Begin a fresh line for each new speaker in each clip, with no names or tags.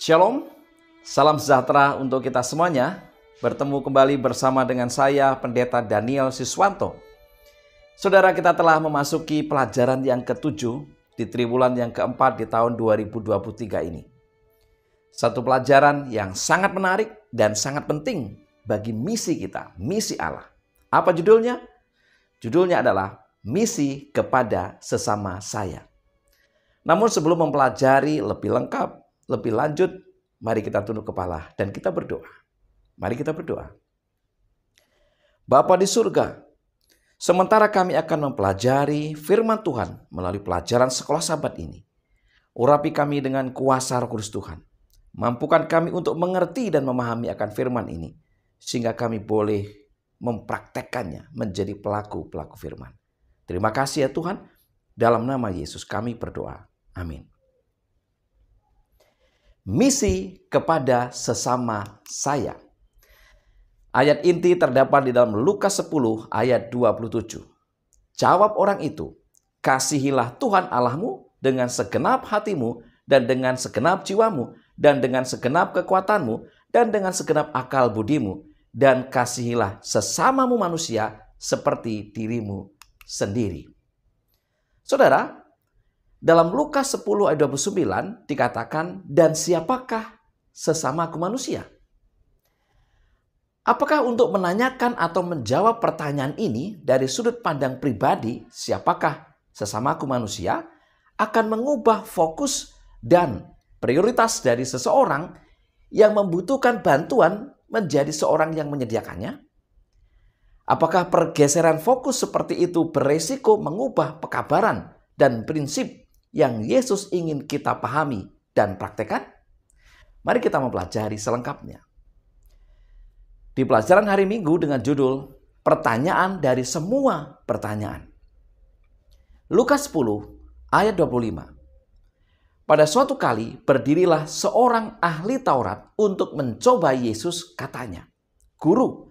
Shalom, salam sejahtera untuk kita semuanya. Bertemu kembali bersama dengan saya, Pendeta Daniel Siswanto. Saudara, kita telah memasuki pelajaran yang ke-7 di triwulan yang ke-4 di tahun 2023 ini. Satu pelajaran yang sangat menarik dan sangat penting bagi misi kita, misi Allah. Apa judulnya? Judulnya adalah Misi kepada Sesama Saya. Namun sebelum mempelajari lebih lengkap, lebih lanjut, mari kita tunduk kepala dan kita berdoa. Mari kita berdoa. Bapa di surga, sementara kami akan mempelajari firman Tuhan melalui pelajaran sekolah Sabat ini, urapi kami dengan kuasa Roh Kudus Tuhan. Mampukan kami untuk mengerti dan memahami akan firman ini, sehingga kami boleh mempraktekkannya menjadi pelaku-pelaku firman. Terima kasih ya Tuhan, dalam nama Yesus kami berdoa. Amin. Misi kepada sesama saya. Ayat inti terdapat di dalam Lukas 10 ayat 27. Jawab orang itu, kasihilah Tuhan Allahmu dengan segenap hatimu dan dengan segenap jiwamu dan dengan segenap kekuatanmu dan dengan segenap akal budimu, dan kasihilah sesamamu manusia seperti dirimu sendiri. Saudara, dalam Lukas 10 ayat 29 dikatakan, dan siapakah sesamaku manusia? Apakah untuk menanyakan atau menjawab pertanyaan ini dari sudut pandang pribadi, siapakah sesamaku manusia, akan mengubah fokus dan prioritas dari seseorang yang membutuhkan bantuan menjadi seorang yang menyediakannya? Apakah pergeseran fokus seperti itu beresiko mengubah pekabaran dan prinsip yang Yesus ingin kita pahami dan praktekkan? Mari kita mempelajari selengkapnya. Di pelajaran hari Minggu dengan judul Pertanyaan dari Semua Pertanyaan. Lukas 10 ayat 25. Pada suatu kali berdirilah seorang ahli Taurat untuk mencoba Yesus, katanya, Guru,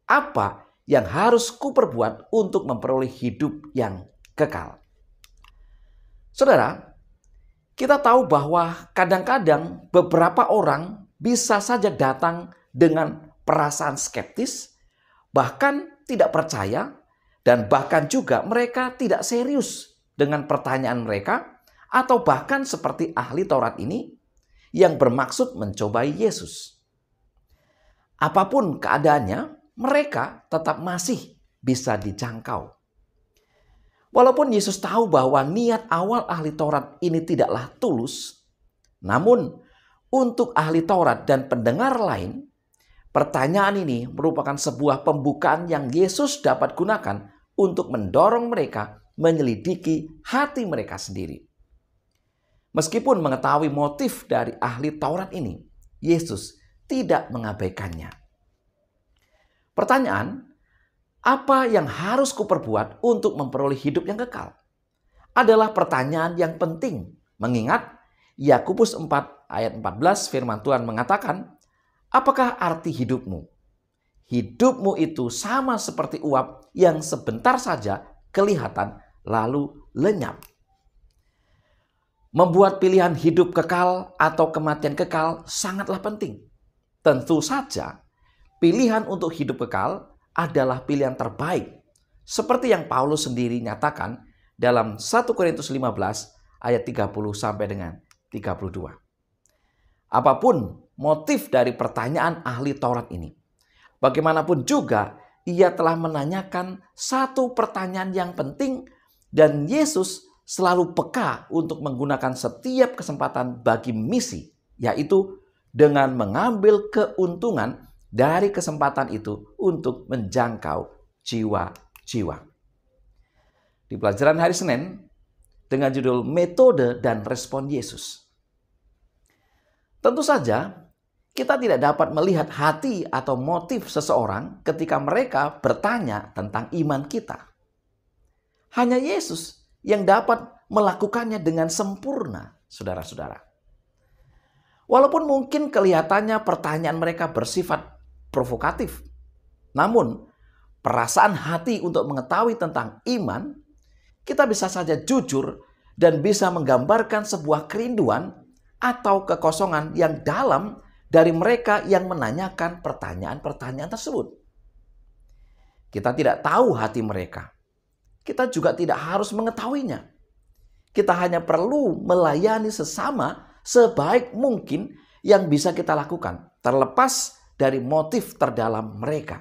apa yang harus kuperbuat untuk memperoleh hidup yang kekal? Saudara, kita tahu bahwa kadang-kadang beberapa orang bisa saja datang dengan perasaan skeptis, bahkan tidak percaya, dan bahkan juga mereka tidak serius dengan pertanyaan mereka, atau bahkan seperti ahli Taurat ini yang bermaksud mencobai Yesus. Apapun keadaannya, mereka tetap masih bisa dijangkau. Walaupun Yesus tahu bahwa niat awal ahli Taurat ini tidaklah tulus, namun untuk ahli Taurat dan pendengar lain, pertanyaan ini merupakan sebuah pembukaan yang Yesus dapat gunakan untuk mendorong mereka menyelidiki hati mereka sendiri. Meskipun mengetahui motif dari ahli Taurat ini, Yesus tidak mengabaikannya. Pertanyaan, apa yang harus kuperbuat untuk memperoleh hidup yang kekal? Adalah pertanyaan yang penting, mengingat Yakobus 4 ayat 14 firman Tuhan mengatakan, apakah arti hidupmu? Hidupmu itu sama seperti uap yang sebentar saja kelihatan lalu lenyap. Membuat pilihan hidup kekal atau kematian kekal sangatlah penting. Tentu saja, pilihan untuk hidup kekal adalah pilihan terbaik. Seperti yang Paulus sendiri nyatakan dalam 1 Korintus 15 ayat 30 sampai dengan 32. Apapun motif dari pertanyaan ahli Taurat ini, bagaimanapun juga ia telah menanyakan satu pertanyaan yang penting, dan Yesus selalu peka untuk menggunakan setiap kesempatan bagi misi, yaitu dengan mengambil keuntungan dari kesempatan itu untuk menjangkau jiwa-jiwa. Di pelajaran hari Senin dengan judul Metode dan Respon Yesus. Tentu saja kita tidak dapat melihat hati atau motif seseorang ketika mereka bertanya tentang iman kita. Hanya Yesus yang dapat melakukannya dengan sempurna, saudara-saudara. Walaupun mungkin kelihatannya pertanyaan mereka bersifat provokatif, namun perasaan hati untuk mengetahui tentang iman, kita bisa saja jujur dan bisa menggambarkan sebuah kerinduan atau kekosongan yang dalam dari mereka yang menanyakan pertanyaan-pertanyaan tersebut. Kita tidak tahu hati mereka. Kita juga tidak harus mengetahuinya. Kita hanya perlu melayani sesama sebaik mungkin yang bisa kita lakukan, terlepas dari motif terdalam mereka.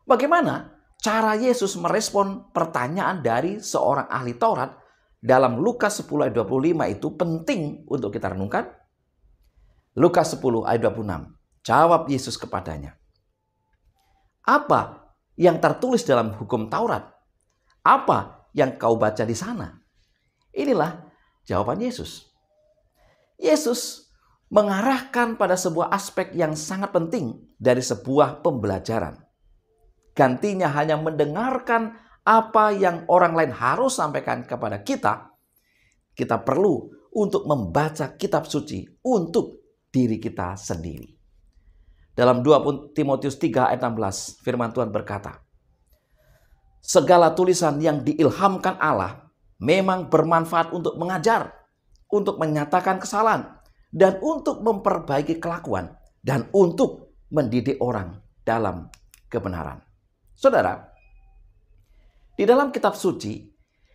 Bagaimana cara Yesus merespon pertanyaan dari seorang ahli Taurat dalam Lukas 10 ayat 25 itu penting untuk kita renungkan? Lukas 10 ayat 26. Jawab Yesus kepadanya, "Apa yang tertulis dalam hukum Taurat? Apa yang kau baca di sana?" Inilah jawaban Yesus. Yesus mengarahkan pada sebuah aspek yang sangat penting dari sebuah pembelajaran. Gantinya hanya mendengarkan apa yang orang lain harus sampaikan kepada kita, kita perlu untuk membaca kitab suci untuk diri kita sendiri. Dalam 2 Timotius 3 ayat 16, firman Tuhan berkata, "Segala tulisan yang diilhamkan Allah memang bermanfaat untuk mengajar, untuk menyatakan kesalahan, dan untuk memperbaiki kelakuan, dan untuk mendidik orang dalam kebenaran." Saudara, di dalam kitab suci,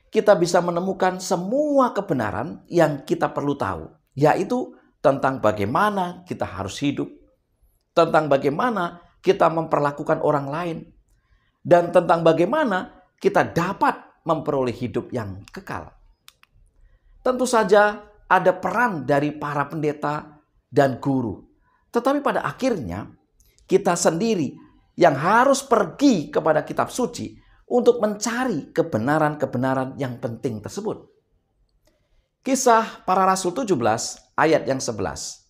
kita bisa menemukan semua kebenaran yang kita perlu tahu, yaitu tentang bagaimana kita harus hidup, tentang bagaimana kita memperlakukan orang lain, dan tentang bagaimana kita dapat memperoleh hidup yang kekal. Tentu saja ada peran dari para pendeta dan guru, tetapi pada akhirnya kita sendiri yang harus pergi kepada kitab suci untuk mencari kebenaran-kebenaran yang penting tersebut. Kisah Para Rasul 17 ayat yang 11.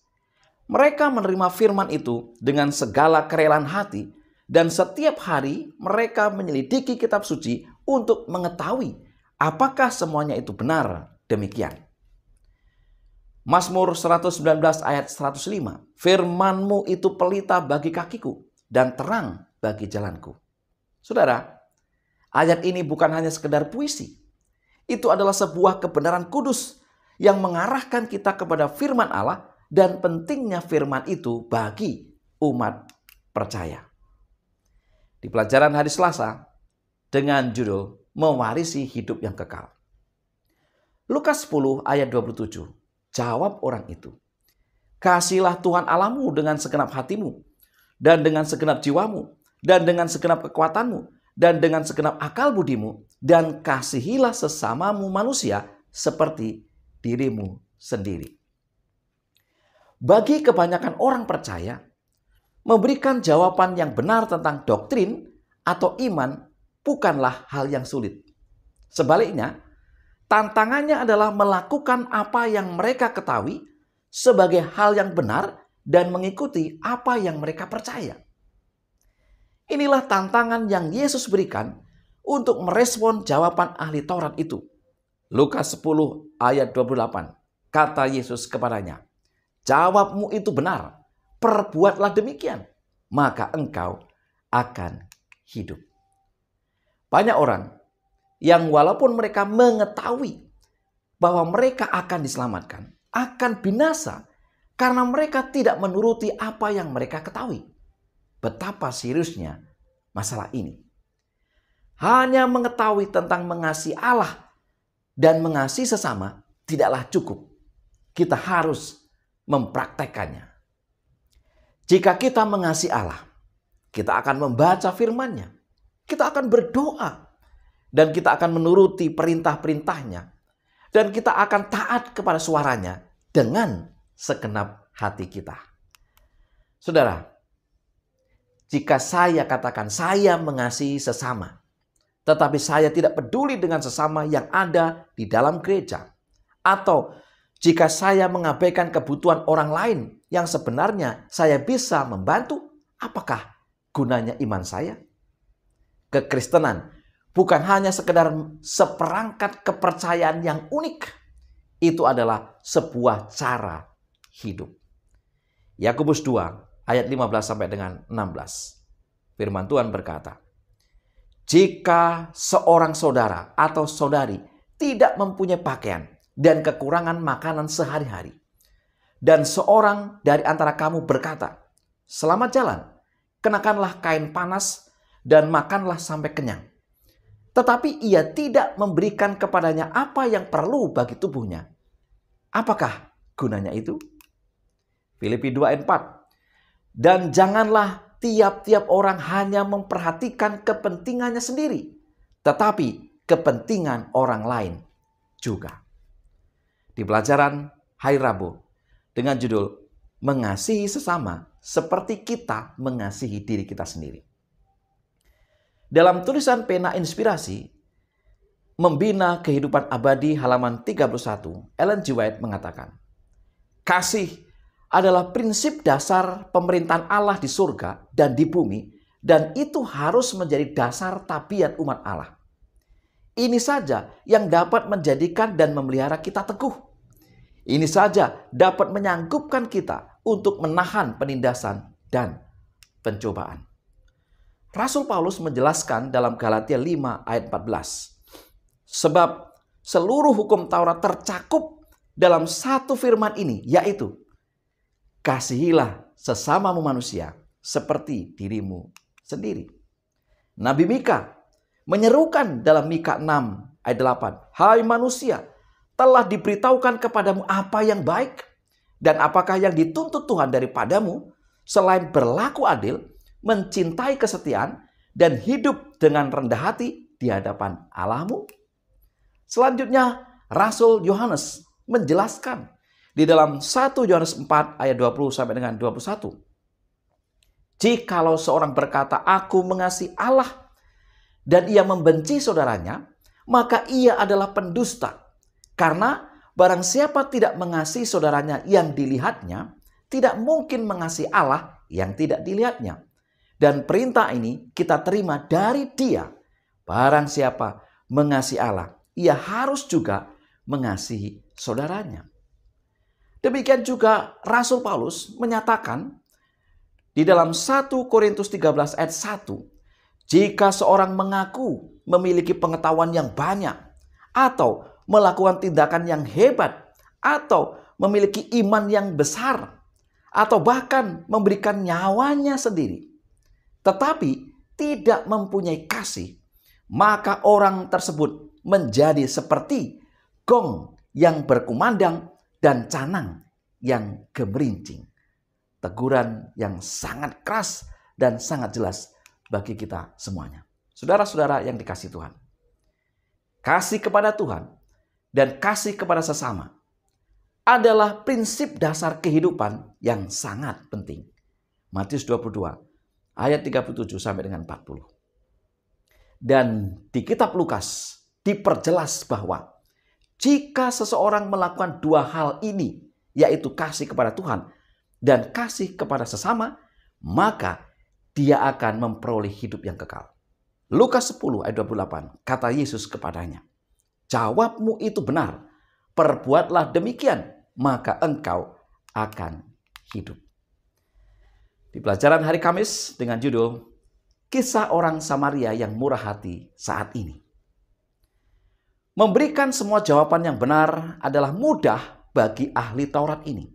Mereka menerima firman itu dengan segala kerelaan hati, dan setiap hari mereka menyelidiki kitab suci untuk mengetahui apakah semuanya itu benar demikian. Mazmur 119 ayat 105. "Firman-Mu itu pelita bagi kakiku dan terang bagi jalanku." Saudara, ayat ini bukan hanya sekedar puisi. Itu adalah sebuah kebenaran kudus yang mengarahkan kita kepada firman Allah dan pentingnya firman itu bagi umat percaya. Di pelajaran hari Selasa dengan judul Mewarisi Hidup yang Kekal. Lukas 10 ayat 27. Jawab orang itu, "Kasihilah Tuhan Allahmu dengan segenap hatimu, dan dengan segenap jiwamu, dan dengan segenap kekuatanmu, dan dengan segenap akal budimu, dan kasihilah sesamamu manusia seperti dirimu sendiri." Bagi kebanyakan orang percaya, memberikan jawaban yang benar tentang doktrin atau iman bukanlah hal yang sulit. Sebaliknya, tantangannya adalah melakukan apa yang mereka ketahui sebagai hal yang benar dan mengikuti apa yang mereka percaya. Inilah tantangan yang Yesus berikan untuk merespon jawaban ahli Taurat itu. Lukas 10 ayat 28. Kata Yesus kepadanya, "Jawabmu itu benar, perbuatlah demikian, maka engkau akan hidup." Banyak orang yang walaupun mereka mengetahui bahwa mereka akan diselamatkan, akan binasa karena mereka tidak menuruti apa yang mereka ketahui. Betapa seriusnya masalah ini. Hanya mengetahui tentang mengasihi Allah dan mengasihi sesama tidaklah cukup. Kita harus mempraktekkannya. Jika kita mengasihi Allah, kita akan membaca firman-Nya, kita akan berdoa, dan kita akan menuruti perintah-perintahnya, dan kita akan taat kepada suaranya dengan segenap hati kita. Saudara, jika saya katakan saya mengasihi sesama, tetapi saya tidak peduli dengan sesama yang ada di dalam gereja, atau jika saya mengabaikan kebutuhan orang lain yang sebenarnya saya bisa membantu, apakah gunanya iman saya? Kekristenan bukan hanya sekedar seperangkat kepercayaan yang unik. Itu adalah sebuah cara hidup. Yakobus 2 ayat 15 sampai dengan 16. Firman Tuhan berkata, "Jika seorang saudara atau saudari tidak mempunyai pakaian, dan kekurangan makanan sehari-hari. Dan seorang dari antara kamu berkata, "Selamat jalan, kenakanlah kain panas dan makanlah sampai kenyang." Tetapi ia tidak memberikan kepadanya apa yang perlu bagi tubuhnya. Apakah gunanya itu? Filipi 2 ayat 4. Dan janganlah tiap-tiap orang hanya memperhatikan kepentingannya sendiri, tetapi kepentingan orang lain juga. Di pelajaran hari Rabu dengan judul Mengasihi Sesama Seperti Kita Mengasihi Diri Kita Sendiri. Dalam tulisan pena inspirasi Membina Kehidupan Abadi halaman 31, Ellen G. White mengatakan, kasih adalah prinsip dasar pemerintahan Allah di surga dan di bumi, dan itu harus menjadi dasar tabiat umat Allah. Ini saja yang dapat menjadikan dan memelihara kita teguh. Ini saja dapat menyanggupkan kita untuk menahan penindasan dan pencobaan. Rasul Paulus menjelaskan dalam Galatia 5 ayat 14. Sebab seluruh hukum Taurat tercakup dalam satu firman ini, yaitu kasihilah sesamamu manusia seperti dirimu sendiri. Nabi Mika menyerukan dalam Mika 6 ayat 8. Hai manusia, telah diberitahukan kepadamu apa yang baik, dan apakah yang dituntut Tuhan daripadamu selain berlaku adil, mencintai kesetiaan, dan hidup dengan rendah hati di hadapan Allahmu. Selanjutnya Rasul Yohanes menjelaskan di dalam 1 Yohanes 4 ayat 20 sampai dengan 21. Jikalau seorang berkata, aku mengasihi Allah, dan ia membenci saudaranya, maka ia adalah pendusta. Karena barang siapa tidak mengasihi saudaranya yang dilihatnya, tidak mungkin mengasihi Allah yang tidak dilihatnya. Dan perintah ini kita terima dari Dia. Barang siapa mengasihi Allah, ia harus juga mengasihi saudaranya. Demikian juga Rasul Paulus menyatakan di dalam 1 Korintus 13 ayat 1, jika seorang mengaku memiliki pengetahuan yang banyak, atau melakukan tindakan yang hebat, atau memiliki iman yang besar, atau bahkan memberikan nyawanya sendiri, tetapi tidak mempunyai kasih, maka orang tersebut menjadi seperti gong yang berkumandang dan canang yang gemerincing. Teguran yang sangat keras dan sangat jelas bagi kita semuanya. Saudara-saudara yang dikasihi Tuhan, kasih kepada Tuhan dan kasih kepada sesama adalah prinsip dasar kehidupan yang sangat penting. Matius 22 ayat 37 sampai dengan 40. Dan di kitab Lukas diperjelas bahwa jika seseorang melakukan dua hal ini, yaitu kasih kepada Tuhan dan kasih kepada sesama, maka dia akan memperoleh hidup yang kekal. Lukas 10 ayat 28, kata Yesus kepadanya, jawabmu itu benar, perbuatlah demikian, maka engkau akan hidup. Di pelajaran hari Kamis dengan judul Kisah Orang Samaria yang Murah Hati Saat Ini. Memberikan semua jawaban yang benar adalah mudah bagi ahli Taurat ini.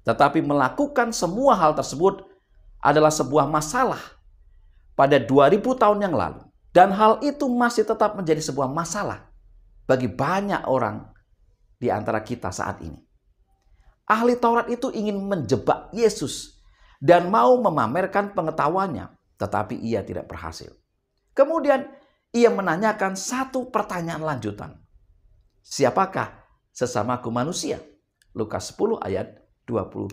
Tetapi melakukan semua hal tersebut adalah sebuah masalah pada 2000 tahun yang lalu. Dan hal itu masih tetap menjadi sebuah masalah bagi banyak orang di antara kita saat ini. Ahli Taurat itu ingin menjebak Yesus dan mau memamerkan pengetahuannya, tetapi ia tidak berhasil. Kemudian ia menanyakan satu pertanyaan lanjutan. Siapakah sesamaku manusia? Lukas 10 ayat 29.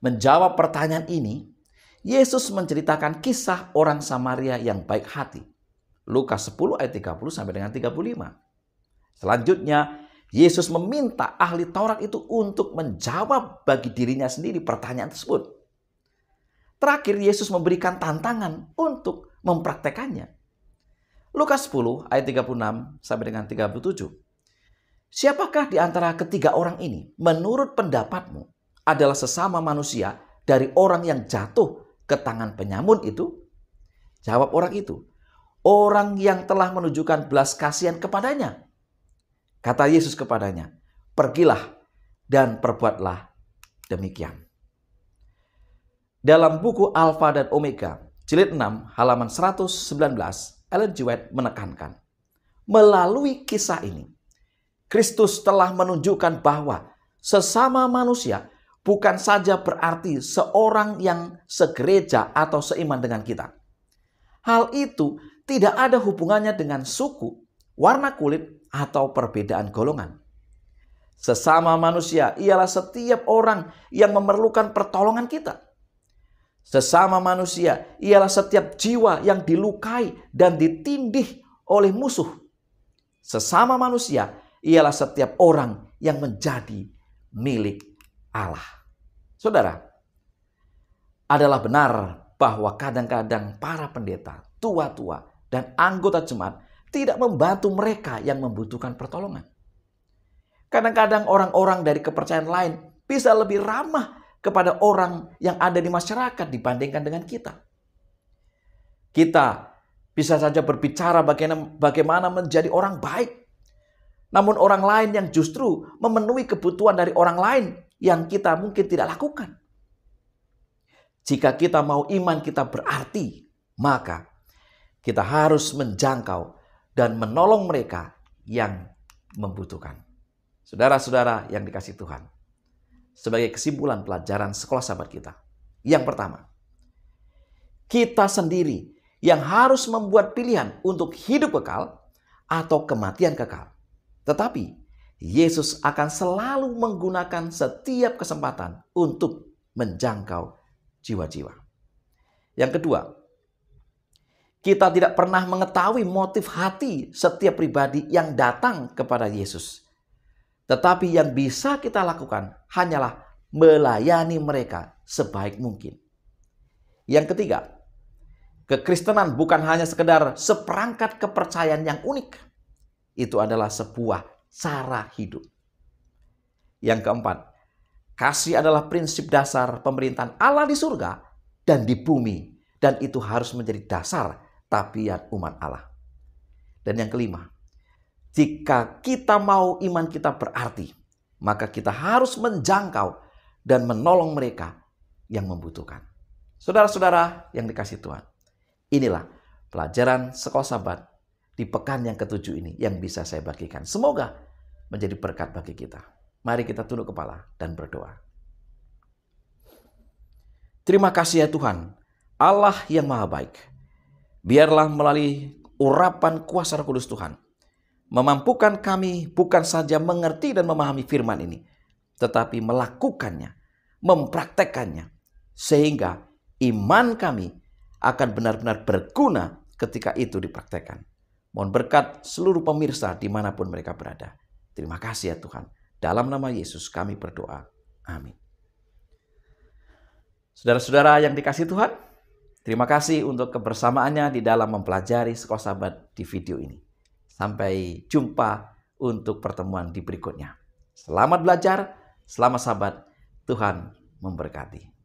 Menjawab pertanyaan ini, Yesus menceritakan kisah orang Samaria yang baik hati. Lukas 10 ayat 30 sampai dengan 35. Selanjutnya, Yesus meminta ahli Taurat itu untuk menjawab bagi dirinya sendiri pertanyaan tersebut. Terakhir, Yesus memberikan tantangan untuk mempraktekannya. Lukas 10 ayat 36 sampai dengan 37. Siapakah di antara ketiga orang ini menurut pendapatmu adalah sesama manusia dari orang yang jatuh ke tangan penyamun itu? Jawab orang itu, orang yang telah menunjukkan belas kasihan kepadanya. Kata Yesus kepadanya, "Pergilah dan perbuatlah demikian." Dalam buku Alfa dan Omega, jilid 6, halaman 119, Ellen G. White menekankan, melalui kisah ini, Kristus telah menunjukkan bahwa sesama manusia bukan saja berarti seorang yang segereja atau seiman dengan kita. Hal itu tidak ada hubungannya dengan suku, warna kulit, atau perbedaan golongan. Sesama manusia ialah setiap orang yang memerlukan pertolongan kita. Sesama manusia ialah setiap jiwa yang dilukai dan ditindih oleh musuh. Sesama manusia ialah setiap orang yang menjadi milik Allah. Saudara, adalah benar bahwa kadang-kadang para pendeta, tua-tua, dan anggota jemaat tidak membantu mereka yang membutuhkan pertolongan. Kadang-kadang orang-orang dari kepercayaan lain bisa lebih ramah kepada orang yang ada di masyarakat dibandingkan dengan kita. Kita bisa saja berbicara bagaimana menjadi orang baik. Namun orang lain yang justru memenuhi kebutuhan dari orang lain yang kita mungkin tidak lakukan. Jika kita mau iman kita berarti, maka kita harus menjangkau dan menolong mereka yang membutuhkan. Saudara-saudara yang dikasihi Tuhan, sebagai kesimpulan pelajaran sekolah sahabat kita, yang pertama, kita sendiri yang harus membuat pilihan untuk hidup kekal atau kematian kekal. Tetapi Yesus akan selalu menggunakan setiap kesempatan untuk menjangkau jiwa-jiwa. Yang kedua, kita tidak pernah mengetahui motif hati setiap pribadi yang datang kepada Yesus. Tetapi yang bisa kita lakukan hanyalah melayani mereka sebaik mungkin. Yang ketiga, kekristenan bukan hanya sekedar seperangkat kepercayaan yang unik. Itu adalah sebuah cara hidup. Yang keempat, kasih adalah prinsip dasar pemerintahan Allah di surga dan di bumi. Dan itu harus menjadi dasar tabiat umat Allah. Dan yang kelima, jika kita mau iman kita berarti, maka kita harus menjangkau dan menolong mereka yang membutuhkan. Saudara-saudara yang dikasihi Tuhan, inilah pelajaran sekolah sahabat di pekan yang ke-7 ini yang bisa saya bagikan. Semoga menjadi berkat bagi kita. Mari kita tunduk kepala dan berdoa. Terima kasih ya Tuhan, Allah yang maha baik. Biarlah melalui urapan kuasa Roh Kudus Tuhan, memampukan kami bukan saja mengerti dan memahami firman ini, tetapi melakukannya, mempraktekkannya, sehingga iman kami akan benar-benar berguna ketika itu dipraktekkan. Mohon berkat seluruh pemirsa dimanapun mereka berada. Terima kasih ya Tuhan. Dalam nama Yesus kami berdoa. Amin. Saudara-saudara yang dikasihi Tuhan, terima kasih untuk kebersamaannya di dalam mempelajari sekolah sahabat di video ini. Sampai jumpa untuk pertemuan di berikutnya. Selamat belajar, selamat sahabat, Tuhan memberkati.